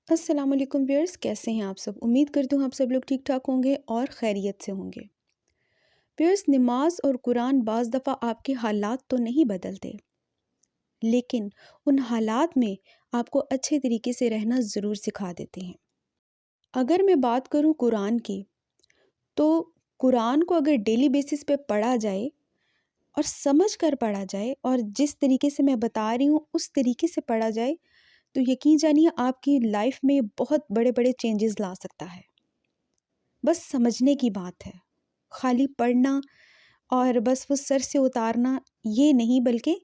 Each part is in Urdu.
السلام علیکم ویئرس، کیسے ہیں آپ سب؟ امید کرتی ہوں آپ سب لوگ ٹھیک ٹھاک ہوں گے اور خیریت سے ہوں گے۔ ویئرس، نماز اور قرآن بعض دفعہ آپ کے حالات تو نہیں بدلتے، لیکن ان حالات میں آپ کو اچھے طریقے سے رہنا ضرور سکھا دیتے ہیں۔ اگر میں بات کروں قرآن کی، تو قرآن کو اگر ڈیلی بیسس پہ پڑھا جائے اور سمجھ کر پڑھا جائے اور جس طریقے سے میں بتا رہی ہوں اس طریقے سے پڑھا جائے تو یقین جانیے آپ کی لائف میں بہت بڑے بڑے چینجز لا سکتا ہے۔ بس سمجھنے کی بات ہے، خالی پڑھنا اور بس وہ سر سے اتارنا یہ نہیں، بلکہ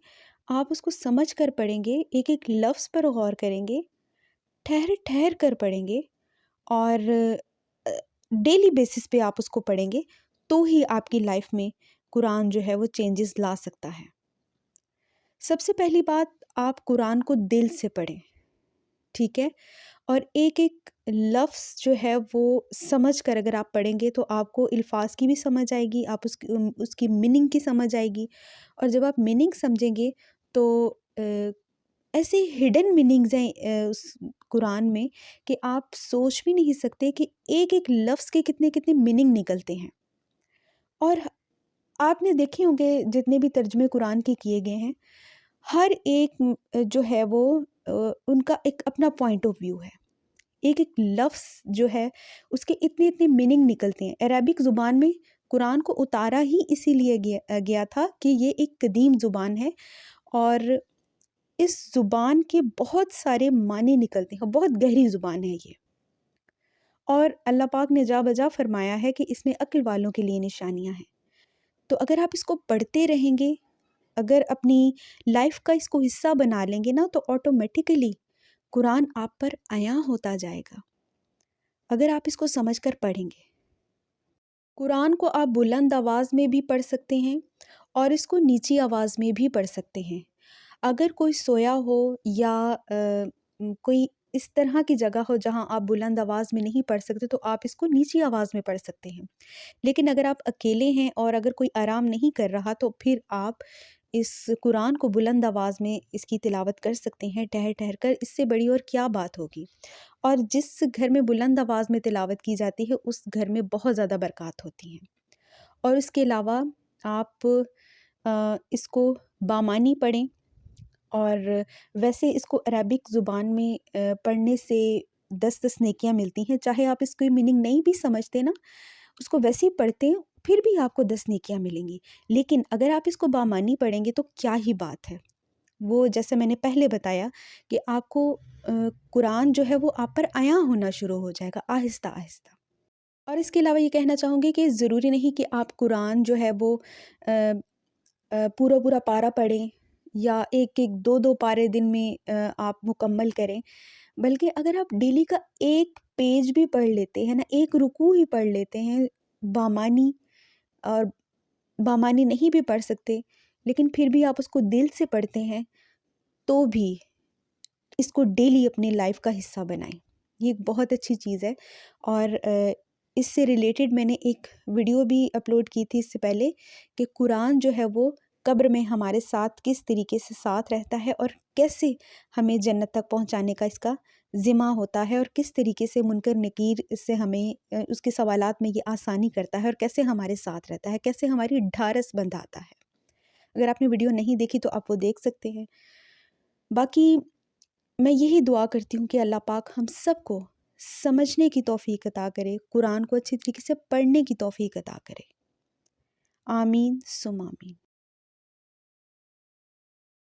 آپ اس کو سمجھ کر پڑھیں گے، ایک ایک لفظ پر غور کریں گے، ٹھہر ٹھہر کر پڑھیں گے اور ڈیلی بیسس پہ آپ اس کو پڑھیں گے تو ہی آپ کی لائف میں قرآن جو ہے وہ چینجز لا سکتا ہے۔ سب سے پہلی بات، آپ قرآن کو دل سے پڑھیں، ٹھیک ہے؟ اور ایک ایک لفظ جو ہے وہ سمجھ کر اگر آپ پڑھیں گے تو آپ کو الفاظ کی بھی سمجھ آئے گی، آپ اس کی میننگ کی سمجھ آئے گی، اور جب آپ میننگ سمجھیں گے تو ایسے ہڈن میننگز ہیں اس قرآن میں کہ آپ سوچ بھی نہیں سکتے کہ ایک ایک لفظ کے کتنے کتنے میننگ نکلتے ہیں۔ اور آپ نے دیکھے ہوں گے جتنے بھی ترجمے قرآن کے کیے گئے ہیں، ہر ایک جو ہے وہ ان کا ایک اپنا پوائنٹ آف ویو ہے، ایک ایک لفظ جو ہے اس کے اتنے اتنے میننگ نکلتے ہیں۔ عربک زبان میں قرآن کو اتارا ہی اسی لیے گیا تھا کہ یہ ایک قدیم زبان ہے اور اس زبان کے بہت سارے معنی نکلتے ہیں، بہت گہری زبان ہے یہ، اور اللہ پاک نے جا بجا فرمایا ہے کہ اس میں عقل والوں کے لیے نشانیاں ہیں۔ تو اگر آپ اس کو پڑھتے رہیں گے، اگر اپنی لائف کا اس کو حصہ بنا لیں گے نا، تو آٹومیٹیکلی قرآن آپ پر عیاں ہوتا جائے گا اگر آپ اس کو سمجھ کر پڑھیں گے۔ قرآن کو آپ بلند آواز میں بھی پڑھ سکتے ہیں اور اس کو نیچی آواز میں بھی پڑھ سکتے ہیں۔ اگر کوئی سویا ہو یا کوئی اس طرح کی جگہ ہو جہاں آپ بلند آواز میں نہیں پڑھ سکتے تو آپ اس کو نیچی آواز میں پڑھ سکتے ہیں، لیکن اگر آپ اکیلے ہیں اور اگر کوئی آرام نہیں کر رہا تو پھر آپ اس قرآن کو بلند آواز میں اس کی تلاوت کر سکتے ہیں، ٹھہر ٹھہر کر۔ اس سے بڑی اور کیا بات ہوگی؟ اور جس گھر میں بلند آواز میں تلاوت کی جاتی ہے اس گھر میں بہت زیادہ برکات ہوتی ہیں۔ اور اس کے علاوہ آپ اس کو بامانی پڑھیں، اور ویسے اس کو عربک زبان میں پڑھنے سے 10 نیکیاں ملتی ہیں، چاہے آپ اس کی میننگ نہیں بھی سمجھتے نا، اس کو ویسے ہی پڑھتے ہیں پھر بھی آپ کو 10 نیکیاں ملیں گی۔ لیکن اگر آپ اس کو بامانی پڑھیں گے تو کیا ہی بات ہے، وہ جیسے میں نے پہلے بتایا کہ آپ کو قرآن جو ہے وہ آپ پر عیاں ہونا شروع ہو جائے گا آہستہ آہستہ۔ اور اس کے علاوہ یہ کہنا چاہوں گی کہ ضروری نہیں کہ آپ قرآن جو ہے وہ پورا پورا پارہ پڑھیں یا ایک ایک دو دو پارے دن میں آپ مکمل کریں، بلکہ اگر آپ ڈیلی کا ایک پیج بھی پڑھ لیتے ہیں نا، ایک رکوع ہی پڑھ لیتے ہیں بامانی، اور بامانی نہیں بھی پڑھ سکتے لیکن پھر بھی آپ اس کو دل سے پڑھتے ہیں، تو بھی اس کو ڈیلی اپنی لائف کا حصہ بنائیں۔ یہ ایک بہت اچھی چیز ہے، اور اس سے ریلیٹڈ میں نے ایک ویڈیو بھی اپلوڈ کی تھی اس سے پہلے کہ قرآن جو ہے وہ قبر میں ہمارے ساتھ کس طریقے سے ساتھ رہتا ہے اور کیسے ہمیں جنت تک پہنچانے کا اس کا ذمہ ہوتا ہے، اور کس طریقے سے منکر نکیر اس سے ہمیں اس کے سوالات میں یہ آسانی کرتا ہے، اور کیسے ہمارے ساتھ رہتا ہے، کیسے ہماری ڈھارس بندھاتا ہے۔ اگر آپ نے ویڈیو نہیں دیکھی تو آپ وہ دیکھ سکتے ہیں۔ باقی میں یہی دعا کرتی ہوں کہ اللہ پاک ہم سب کو سمجھنے کی توفیق عطا کرے، قرآن کو اچھی طریقے سے پڑھنے کی توفیق عطا کرے۔ آمین ثم آمین۔